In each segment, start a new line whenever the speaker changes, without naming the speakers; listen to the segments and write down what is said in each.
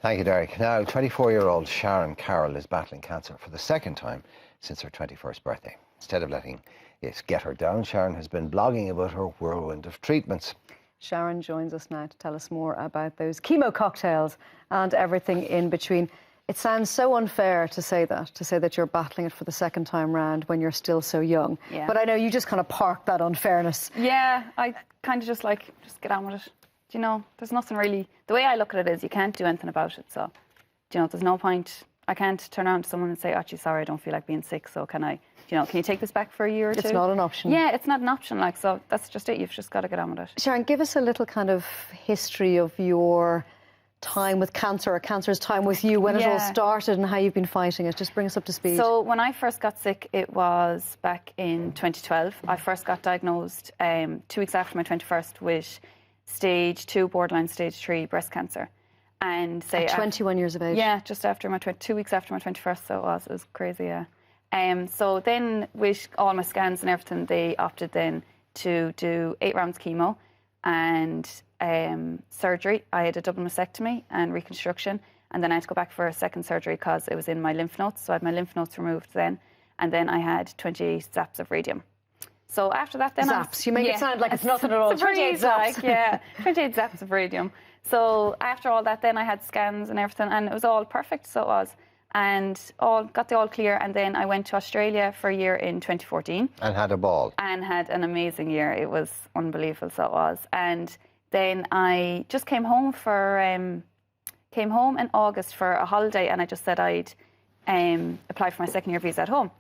Thank you, Derek. Now, 24-year-old Sharon Carroll is battling cancer for the second time since her 21st birthday. Instead of letting it get her down, Sharon has been blogging about her whirlwind of treatments.
Sharon joins us now to tell us more about those chemo cocktails and everything in between. It sounds so unfair to say that you're battling it for the second time round when you're still so young.
Yeah.
But I know you just kind of park that unfairness.
Yeah, I kind of just get on with it. Do you know, there's nothing really... The way I look at it is you can't do anything about it. So, do you know, there's no point... I can't turn around to someone and say, actually, sorry, I don't feel like being sick, so can you take this back for a year or two?
It's not an option.
Yeah, it's not an option, so that's just it. You've just got to get on with it.
Sharon, give us a little kind of history of your time with cancer, or cancer's time with you, when it all started and how you've been fighting it. Just bring us up to speed.
So when I first got sick, it was back in 2012. I first got diagnosed 2 weeks after my 21st with stage 2, borderline stage 3 breast cancer. And
at 21 years of age?
Yeah, just after 2 weeks after my 21st, so it was crazy, yeah. So then with all my scans and everything, they opted then to do 8 rounds chemo and surgery. I had a double mastectomy and reconstruction, and then I had to go back for a second surgery because it was in my lymph nodes, so I had my lymph nodes removed then, and then I had 28 zaps of radium. So after that then...
Zaps? You make it sound like it's nothing at all.
It's 28 zaps. 28 zaps of radium. So after all that then I had scans and everything, and it was all perfect, so it was. And got the all clear, and then I went to Australia for a year in 2014.
And had a ball.
And had an amazing year. It was unbelievable, so it was. And then I just came home in August for a holiday, and I just said I'd apply for my second year visa at home.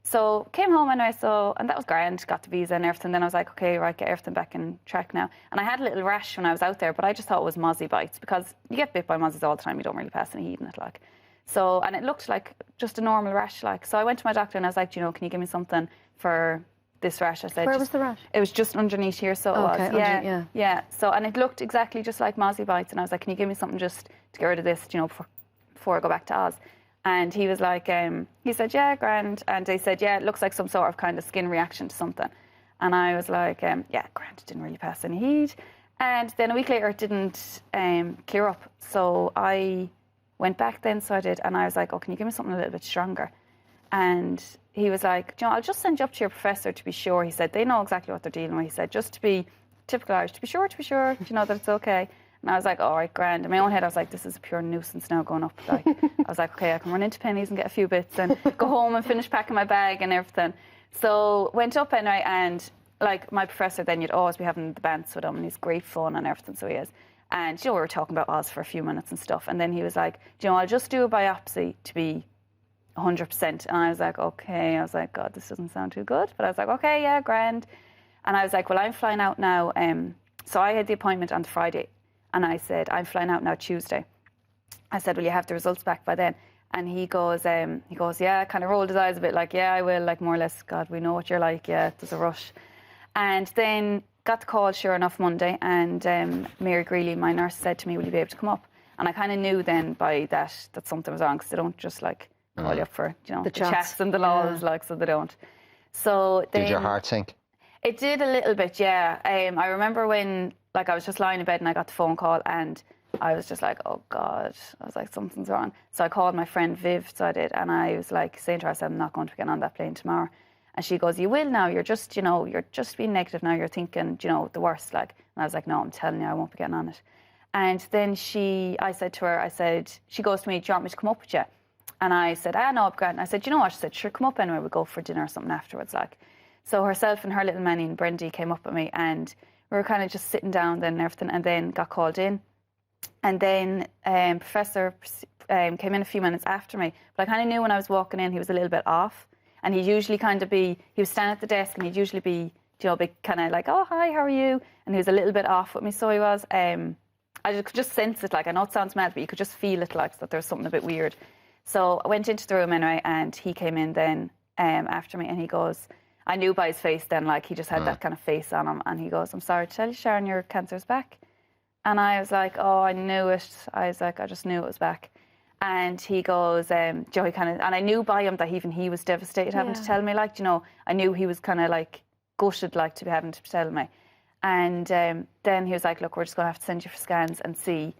So came home and and that was grand, got the visa and everything. Then I was like, okay, right, get everything back in track now. And I had a little rash when I was out there, but I just thought it was mozzie bites, because you get bit by mozzies all the time, you don't really pass any heat in it, like. So, and it looked like just a normal rash, like. So I went to my doctor and I was like, you know, can you give me something for this rash? I said,
where was the rash?
It was just underneath here, so it was. Yeah. So, and it looked exactly just like mozzie bites, and I was like, can you give me something just to get rid of this, you know, before I go back to Oz? And he was like, he said, yeah, grand. And they said, yeah, it looks like some sort of kind of skin reaction to something. And I was like, yeah, grand, it didn't really pass any heat. And then a week later, it didn't clear up. So I went back then, so I did. And I was like, oh, can you give me something a little bit stronger? And he was like, you know, I'll just send you up to your professor to be sure. He said, they know exactly what they're dealing with. He said, just to be typical Irish, to be sure, you know, that it's okay. And I was like, all right, grand. In my own head, I was like, this is a pure nuisance now going up. Like, I was like, okay, I can run into Penny's and get a few bits and go home and finish packing my bag and everything. So went up anyway, and like my professor then, you'd always be having the bants with him, and he's great fun and everything, so he is. And, you know, we were talking about Oz for a few minutes and stuff. And then he was like, you know, I'll just do a biopsy to be 100%. And I was like, okay. I was like, God, this doesn't sound too good. But I was like, okay, yeah, grand. And I was like, well, I'm flying out now. So I had the appointment on the Friday. And I said, I'm flying out now Tuesday. I said, will you have the results back by then? And he goes, yeah, kind of rolled his eyes a bit like, yeah, I will, like more or less, God, we know what you're like, yeah, there's a rush. And then got the call, sure enough, Monday, and Mary Greeley, my nurse, said to me, will you be able to come up? And I kind of knew then by that something was wrong, because they don't just like call you up for, you know, the chats and the laws, like, so they don't. So then,
did your heart sink?
It did a little bit, yeah. I remember when, like, I was just lying in bed and I got the phone call, and I was just like, oh God. I was like, something's wrong. So I called my friend Viv, so I did, and I was like saying to her, I said, I'm not going to be getting on that plane tomorrow. And she goes, you will now, you're just, you know, you're just being negative now, you're thinking, you know, the worst, like. And I was like, no, I'm telling you, I won't be getting on it. And then I said to her, she goes to me, do you want me to come up with you? And I said, no, I'm grand. And I said, you know what? She said, sure, come up anyway, we'll go for dinner or something afterwards, like. So herself and her little Manny and Brendy came up with me, and we were kind of just sitting down then and everything, and then got called in. And then Professor came in a few minutes after me. But I kind of knew when I was walking in, he was a little bit off. And he'd usually he was standing at the desk, and he'd usually be, you know, big kind of like, oh, hi, how are you? And he was a little bit off with me, so he was. I could just sense it, like, I know it sounds mad, but you could just feel it, like, that there was something a bit weird. So I went into the room anyway, and he came in then after me, and he goes, I knew by his face then, like, he just had that kind of face on him, and he goes, I'm sorry to tell you, Sharon, your cancer's back. And I was like, oh, I knew it. I was like, I just knew it was back. And he goes, Joey kind of, and I knew by him that even he was devastated having to tell me, like, you know, I knew he was kind of like gutted, like, to be having to tell me. And then he was like, look, we're just going to have to send you for scans and see,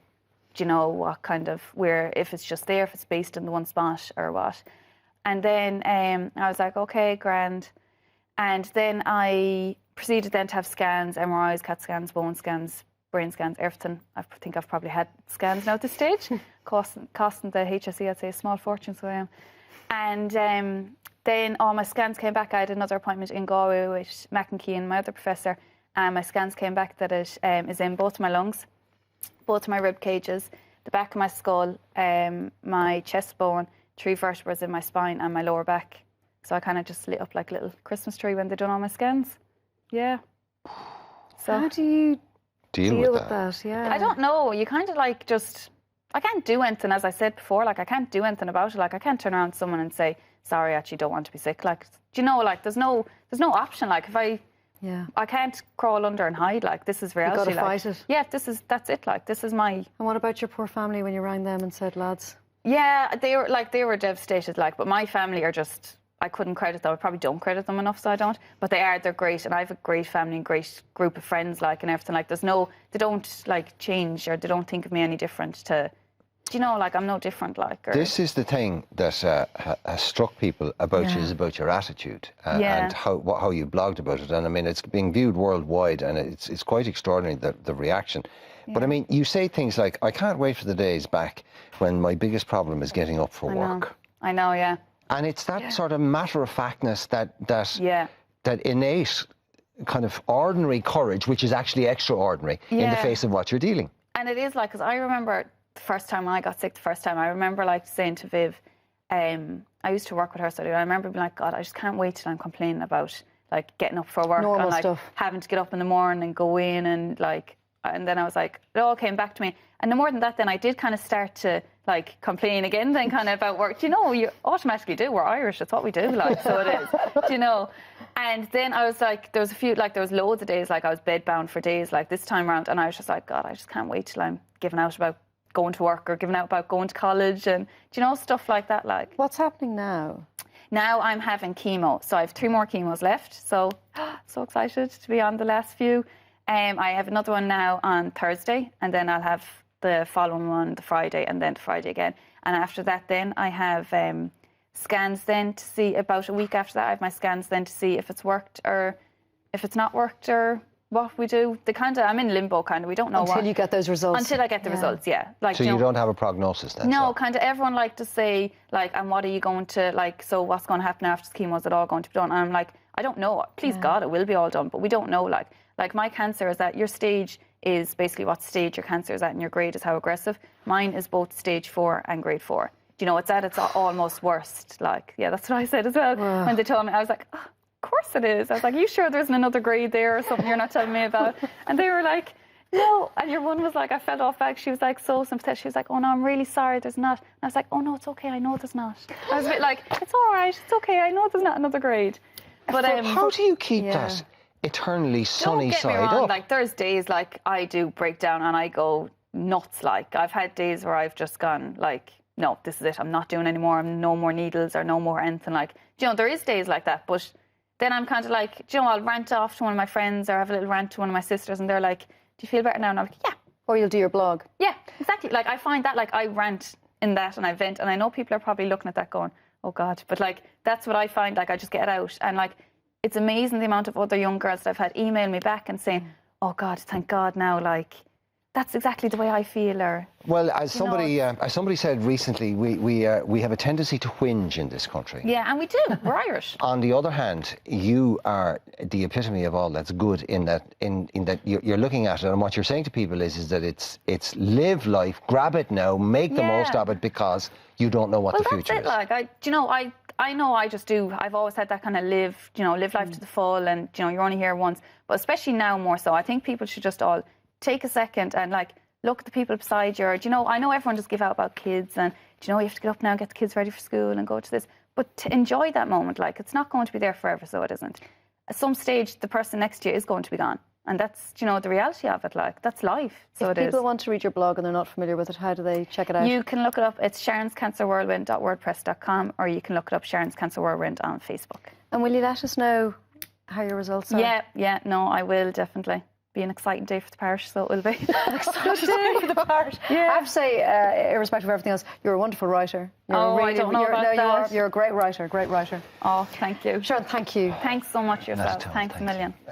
you know, what kind of, where, if it's just there, if it's based in the one spot or what. And then I was like, okay, grand. And then I proceeded then to have scans, MRIs, CAT scans, bone scans, brain scans, everything. I think I've probably had scans now at this stage. costing the HSE, I'd say, a small fortune, so I am. And then all my scans came back. I had another appointment in Galway with McEnkee, my other professor, and my scans came back that it is in both my lungs, both my rib cages, the back of my skull, my chest bone, 3 vertebrae in my spine and my lower back. So I kind of just lit up like a little Christmas tree when they done all my scans. Yeah. So
how do you deal with that?
Yeah. I don't know. You kind of like just, I can't do anything, as I said before, like I can't do anything about it. Like I can't turn around to someone and say, sorry, I actually don't want to be sick. Like, do you know, like there's no option. Like if I can't crawl under and hide. Like this is reality.
You got to
like,
fight it.
Yeah, that's it. Like this is my.
And what about your poor family when you rang them and said, lads?
Yeah, they were devastated. Like, but my family are just. I couldn't credit them. I probably don't credit them enough, so I don't. But they're great, and I have a great family and great group of friends, like, and everything. Like, they don't like change, or they don't think of me any different to. Do you know, like, I'm no different, like. Or...
This is the thing that has struck people about you, is about your attitude and how you blogged about it. And I mean, it's being viewed worldwide, and it's quite extraordinary, the reaction. Yeah. But I mean, you say things like, I can't wait for the days back when my biggest problem is getting up for work.
I know, yeah.
And it's that sort of matter-of-factness, that innate kind of ordinary courage, which is actually extraordinary in the face of what you're dealing.
And it is like, because I remember the first time when I got sick, I remember like saying to Viv, I used to work with her, so I remember being like, God, I just can't wait till I'm complaining about like getting up for work.
Normal
and like
stuff.
Having to get up in the morning and go in and like, and then I was like, it all came back to me. And the more than that, then I did kind of start to like complain again then kind of about work. You know, you automatically do. We're Irish. That's what we do. Like, so it is. You know. And then I was like, there was loads of days, like I was bedbound for days like this time around. And I was just like, God, I just can't wait till I'm giving out about going to work or giving out about going to college and, do you know, stuff like that. Like,
what's happening now?
Now I'm having chemo. So I have 3 more chemos left. So, so excited to be on the last few. I have another one now on Thursday, and then I'll have the following one the Friday, and then the Friday again. And after that, then I have scans then to see, about a week after that, I have my scans then to see if it's worked or if it's not worked or what we do. I'm in limbo kind of. We don't know
until you get those results.
Until I get the results, yeah. Like,
so you don't have a prognosis then?
No, kind of everyone like to say, like, and what are you going to, like, so what's going to happen after the chemo? Is it all going to be done? And I'm like, I don't know. Please God, it will be all done, but we don't know, like my cancer is that your stage is basically what stage your cancer is at, and your grade is how aggressive. Mine is both stage 4 and grade 4. Do you know, it's almost worst. Like, yeah, that's what I said as well. When they told me, I was like, oh, of course it is. I was like, you sure there isn't another grade there or something you're not telling me about? And they were like, no. And your one was like, I fell off back. She was like, so sympathetic. She was like, oh no, I'm really sorry, there's not. And I was like, oh no, it's okay, I know there's not. I was a bit like, it's all right, it's okay, I know there's not another grade. But
how do you keep that eternally sunny side up?
Don't get me wrong, like there's days like I do break down and I go nuts. Like I've had days where I've just gone like, no, this is it, I'm not doing anymore, no more needles or no more anything. Like, you know, there is days like that, but then I'm kind of like, you know, I'll rant off to one of my friends or have a little rant to one of my sisters and they're like, do you feel better now? And I'm like, yeah.
Or you'll do your blog.
Yeah, exactly. Like I find that, like I rant in that and I vent, and I know people are probably looking at that going, oh God, but like that's what I find. Like I just get it out, and like it's amazing the amount of other young girls that I've had email me back and saying, oh God, thank God now, like that's exactly the way I feel. Or
well, as somebody said recently, we have a tendency to whinge in this country.
Yeah, and we do. We're Irish.
On the other hand, you are the epitome of all that's good in that you're looking at it, and what you're saying to people is that it's live life, grab it now, make the most of it, because you don't know what the future is.
Like I know I just do. I've always had that kind of live life to the full, and you know you're only here once. But especially now more so, I think people should just all take a second and like look at the people beside you. Or, you know, I know everyone just give out about kids and, you know, you have to get up now and get the kids ready for school and go to this. But to enjoy that moment, like it's not going to be there forever, so it isn't. At some stage, the person next to you is going to be gone. And that's, you know, the reality of it, like, that's life. So
if people want to read your blog and they're not familiar with it, how do they check it out?
You can look it up. It's sharonscancerwhirlwind.wordpress.com, or you can look it up, Sharon's Cancer Whirlwind on Facebook.
And will you let us know how your results are?
Yeah, no, I will, definitely. be an exciting day for the parish, so it will be.
An exciting day for the parish. Yeah. I have to say, irrespective of everything else, you're a wonderful writer.
I don't know about that.
You're a great writer, great writer.
Oh, thank you.
Sharon, thank you.
Thanks so much yourself. Thanks a million.